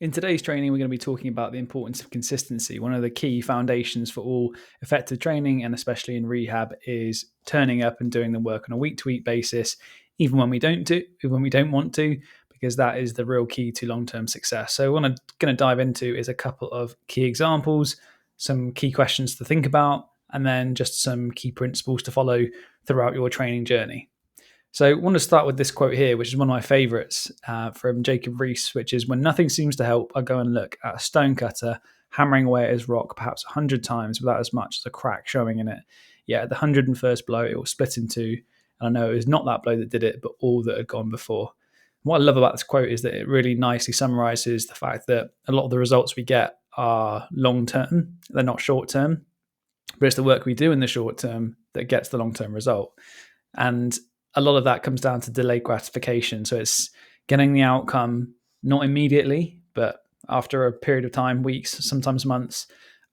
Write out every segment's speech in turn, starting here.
In today's training, we're going to be talking about the importance of consistency. One of the key foundations for all effective training, and especially in rehab, is turning up and doing the work on a week-to-week basis, even when we don't want to, because that is the real key to long-term success. So, what I'm going to dive into is a couple of key examples, some key questions to think about, and then just some key principles to follow throughout your training journey. So I want to start with this quote here, which is one of my favorites from Jacob Rees, which is, "When nothing seems to help, I go and look at a stone cutter hammering away at his rock perhaps 100 times without as much as a crack showing in it. Yet at the 101st blow, it will split in two. And I know it was not that blow that did it, but all that had gone before." What I love about this quote is that it really nicely summarizes the fact that a lot of the results we get are long-term. They're not short-term, but it's the work we do in the short term that gets the long-term result. And a lot of that comes down to delayed gratification. So it's getting the outcome not immediately, but after a period of time, weeks, sometimes months,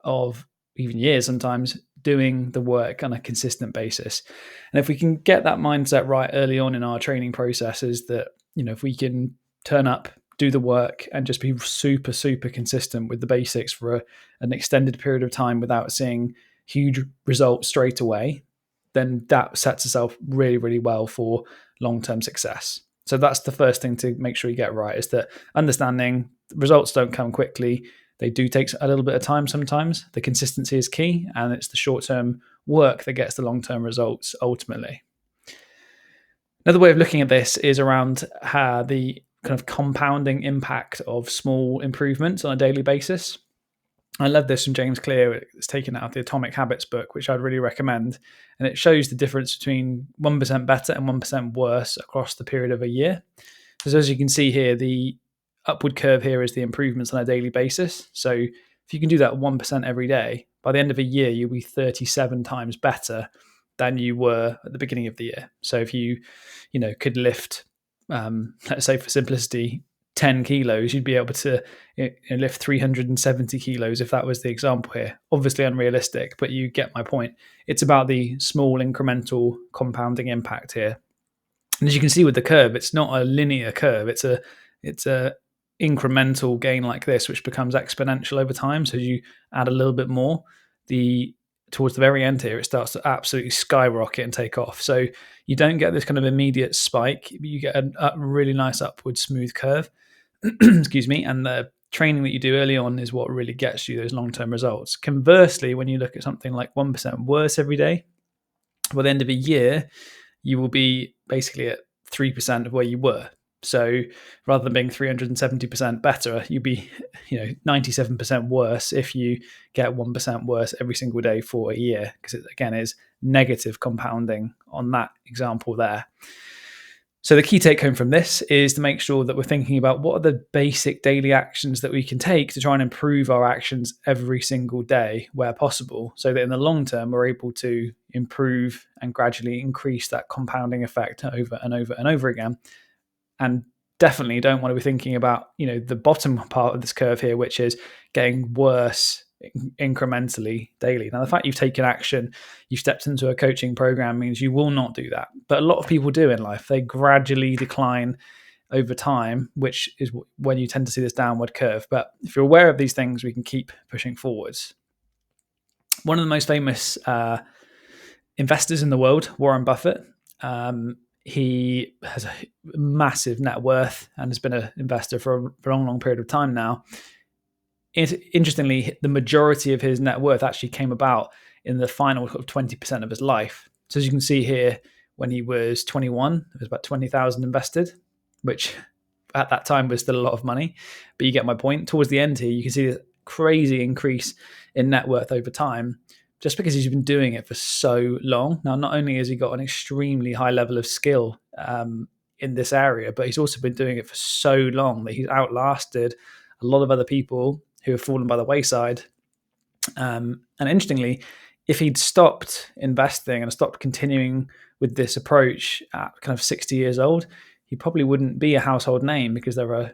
of even years, sometimes doing the work on a consistent basis. And if we can get that mindset right early on in our training processes, that, if we can turn up, do the work, and just be super, super consistent with the basics for an extended period of time without seeing huge results straight away, then that sets us up really, really well for long-term success. So that's the first thing to make sure you get right, is that understanding results don't come quickly. They do take a little bit of time sometimes. The consistency is key, and it's the short-term work that gets the long-term results ultimately. Another way of looking at this is around how the kind of compounding impact of small improvements on a daily basis. I love this from James Clear. It's taken out of the Atomic Habits book, which I'd really recommend. And it shows the difference between 1% better and 1% worse across the period of a year. So as you can see here, the upward curve here is the improvements on a daily basis. So if you can do that 1% every day, by the end of a year, you'll be 37 times better than you were at the beginning of the year. So if you could lift, let's say for simplicity, 10 kilos, you'd be able to lift 370 kilos if that was the example here. Obviously unrealistic, but you get my point. It's about the small incremental compounding impact here. And as you can see with the curve, it's not a linear curve. It's a incremental gain like this, which becomes exponential over time. So you add a little bit more, towards the very end here, it starts to absolutely skyrocket and take off. So you don't get this kind of immediate spike. You get a really nice upward smooth curve. Excuse me. And the training that you do early on is what really gets you those long-term results. Conversely, when you look at something like 1% worse every day, by the end of a year, you will be basically at 3% of where you were. So rather than being 370% better, you'd be 97% worse if you get 1% worse every single day for a year, because it, again, is negative compounding on that example there. So the key take home from this is to make sure that we're thinking about what are the basic daily actions that we can take to try and improve our actions every single day where possible, so that in the long term, we're able to improve and gradually increase that compounding effect over and over and over again. And definitely don't want to be thinking about, the bottom part of this curve here, which is getting worse incrementally daily. Now, the fact you've taken action, you've stepped into a coaching program, means you will not do that. But a lot of people do in life. They gradually decline over time, which is when you tend to see this downward curve. But if you're aware of these things, we can keep pushing forwards. One of the most famous investors in the world, Warren Buffett, he has a massive net worth and has been an investor for a long, long period of time now. Interestingly, the majority of his net worth actually came about in the final 20% of his life. So as you can see here, when he was 21, there was about 20,000 invested, which at that time was still a lot of money. But you get my point. Towards the end here, you can see this crazy increase in net worth over time, just because he's been doing it for so long. Now, not only has he got an extremely high level of skill in this area, but he's also been doing it for so long that he's outlasted a lot of other people who have fallen by the wayside. And interestingly, if he'd stopped investing and stopped continuing with this approach at kind of 60 years old, he probably wouldn't be a household name, because there are,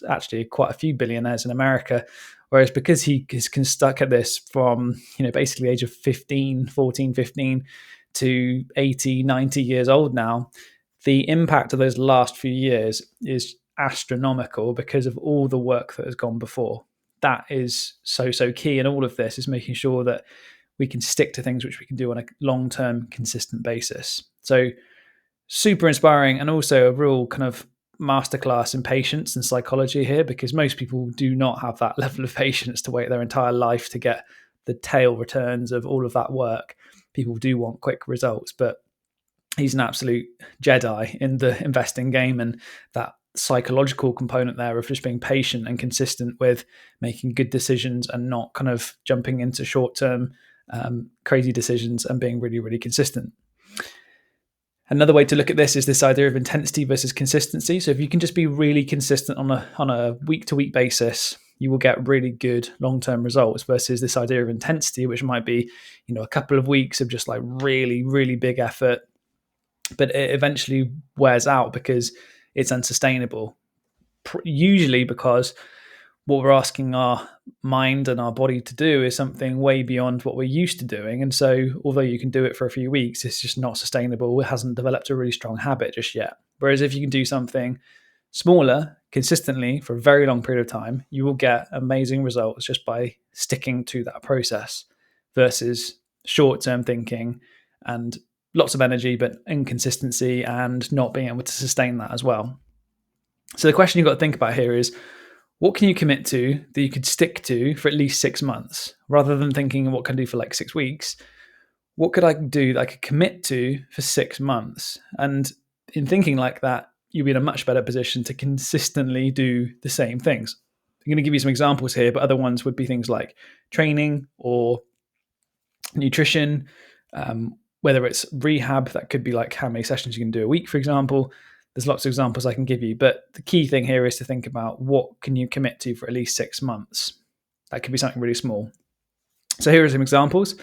actually quite a few billionaires in America. Whereas because he has stuck at this from, basically age of 14, 15 to 80, 90 years old now, the impact of those last few years is astronomical because of all the work that has gone before. That is so key. And all of this is making sure that we can stick to things which we can do on a long-term consistent basis. So super inspiring, and also a real kind of masterclass in patience and psychology here, because most people do not have that level of patience to wait their entire life to get the tail returns of all of that work. People do want quick results, but he's an absolute Jedi in the investing game, and that psychological component there of just being patient and consistent with making good decisions and not kind of jumping into short-term crazy decisions, and being really, really consistent. Another way to look at this is this idea of intensity versus consistency. So if you can just be really consistent on a week-to-week basis, you will get really good long-term results, versus this idea of intensity, which might be, a couple of weeks of just like really, really big effort, but it eventually wears out because it's unsustainable. Usually because what we're asking our mind and our body to do is something way beyond what we're used to doing. And so although you can do it for a few weeks, it's just not sustainable. It hasn't developed a really strong habit just yet. Whereas if you can do something smaller consistently for a very long period of time, you will get amazing results just by sticking to that process, versus short-term thinking and lots of energy, but inconsistency and not being able to sustain that as well. So the question you've got to think about here is, what can you commit to that you could stick to for at least 6 months? Rather than thinking, what can I do for like 6 weeks? What could I do that I could commit to for 6 months? And in thinking like that, you'll be in a much better position to consistently do the same things. I'm going to give you some examples here, but other ones would be things like training or nutrition, whether it's rehab, that could be like how many sessions you can do a week, for example. There's lots of examples I can give you, but the key thing here is to think about what can you commit to for at least 6 months. That could be something really small. So here are some examples.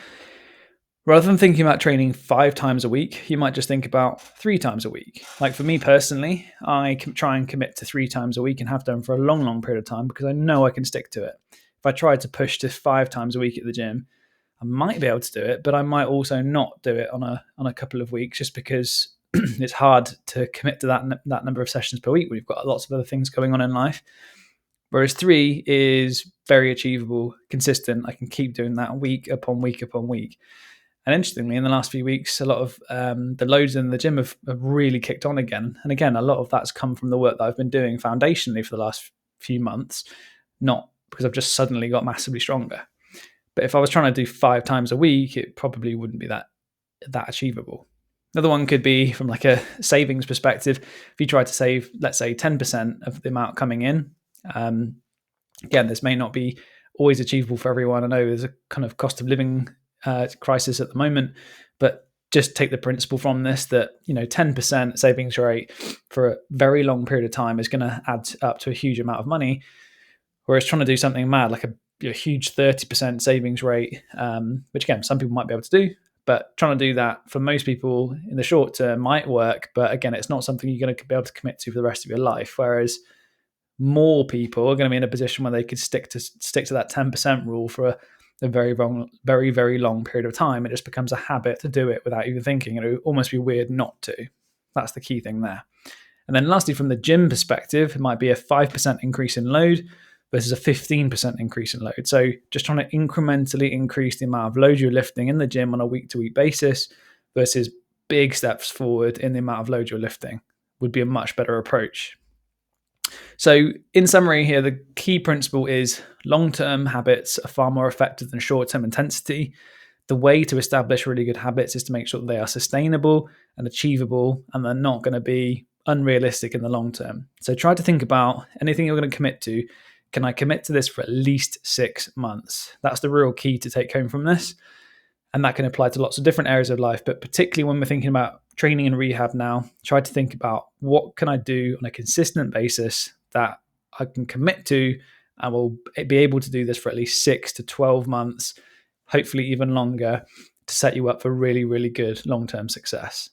Rather than thinking about training 5 times a week, you might just think about 3 times a week. Like for me personally, I can try and commit to 3 times a week, and have done for a long, long period of time, because I know I can stick to it. If I tried to push to 5 times a week at the gym, I might be able to do it, but I might also not do it on a couple of weeks, just because it's hard to commit to that number of sessions per week when you've got lots of other things going on in life. Whereas 3 is very achievable, consistent. I can keep doing that week upon week upon week. And interestingly, in the last few weeks, a lot of the loads in the gym have really kicked on again. And again, a lot of that's come from the work that I've been doing foundationally for the last few months, not because I've just suddenly got massively stronger. But if I was trying to do 5 times a week, it probably wouldn't be that achievable. Another one could be from like a savings perspective. If you try to save, let's say, 10% of the amount coming in, again, this may not be always achievable for everyone. I know there's a kind of cost of living crisis at the moment, but just take the principle from this that 10% savings rate for a very long period of time is going to add up to a huge amount of money. Whereas trying to do something mad like a huge 30% savings rate, which again some people might be able to do, but trying to do that for most people in the short term might work, but again it's not something you're going to be able to commit to for the rest of your life. Whereas more people are going to be in a position where they could stick to that 10% rule for a very long period of time. It just becomes a habit to do it without even thinking. It would almost be weird not to. That's the key thing there. And then lastly, from the gym perspective, it might be a 5% increase in load versus a 15% increase in load. So just trying to incrementally increase the amount of load you're lifting in the gym on a week-to-week basis versus big steps forward in the amount of load you're lifting would be a much better approach. So in summary here, the key principle is long-term habits are far more effective than short-term intensity. The way to establish really good habits is to make sure that they are sustainable and achievable, and they're not going to be unrealistic in the long term. So try to think about anything you're going to commit to. Can I commit to this for at least 6 months? That's the real key to take home from this. And that can apply to lots of different areas of life, but particularly when we're thinking about training and rehab now, try to think about what can I do on a consistent basis that I can commit to and will be able to do this for at least 6 to 12 months, hopefully even longer, to set you up for really, really good long-term success.